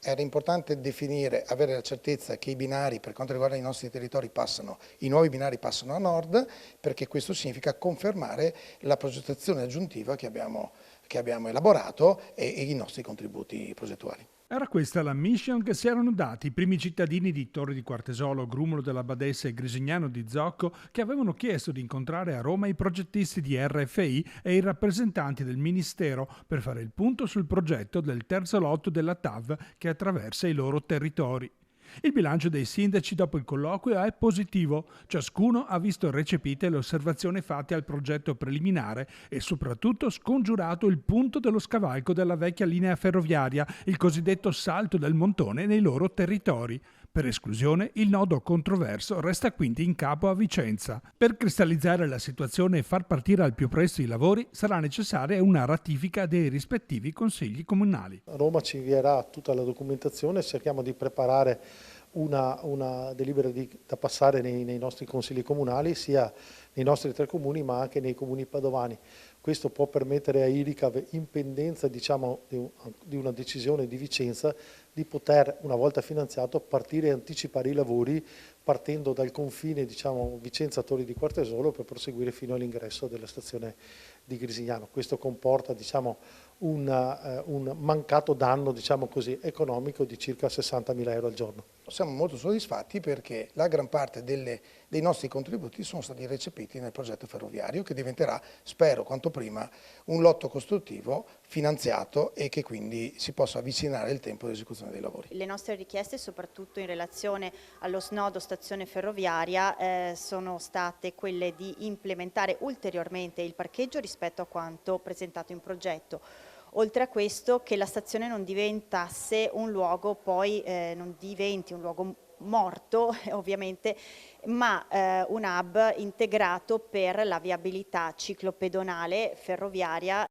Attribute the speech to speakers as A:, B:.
A: Era importante definire, avere la certezza che i binari, per quanto riguarda i nostri territori, i nuovi binari passano a nord, perché questo significa confermare la progettazione aggiuntiva che abbiamo elaborato e i nostri contributi progettuali.
B: Era questa la mission che si erano dati i primi cittadini di Torre di Quartesolo, Grumulo della Badessa e Grisignano di Zocco, che avevano chiesto di incontrare a Roma i progettisti di RFI e i rappresentanti del Ministero per fare il punto sul progetto del terzo lotto della TAV che attraversa i loro territori. Il bilancio dei sindaci dopo il colloquio è positivo. Ciascuno ha visto recepite le osservazioni fatte al progetto preliminare e soprattutto scongiurato il punto dello scavalco della vecchia linea ferroviaria, il cosiddetto salto del Montone nei loro territori. Per esclusione, il nodo controverso resta quindi in capo a Vicenza. Per cristallizzare la situazione e far partire al più presto i lavori sarà necessaria una ratifica dei rispettivi consigli comunali.
C: Roma ci invierà tutta la documentazione, cerchiamo di preparare una delibera da passare nei nostri consigli comunali, sia nei nostri 3 comuni ma anche nei comuni padovani. Questo può permettere a IRICAV, in pendenza di una decisione di Vicenza, di poter, una volta finanziato, partire e anticipare i lavori partendo dal confine Vicenza-Torri di Quartesolo per proseguire fino all'ingresso della stazione di Grisignano. Questo comporta un mancato danno economico di circa 60.000 euro al giorno.
A: Siamo molto soddisfatti perché la gran parte dei nostri contributi sono stati recepiti nel progetto ferroviario che diventerà, spero quanto prima, un lotto costruttivo finanziato e che quindi si possa avvicinare il tempo di esecuzione dei lavori.
D: Le nostre richieste, soprattutto in relazione allo snodo stazione ferroviaria, sono state quelle di implementare ulteriormente il parcheggio rispetto a quanto presentato in progetto. Oltre a questo, che la stazione non diventasse un luogo, non diventi un luogo morto ovviamente, ma un hub integrato per la viabilità ciclopedonale ferroviaria.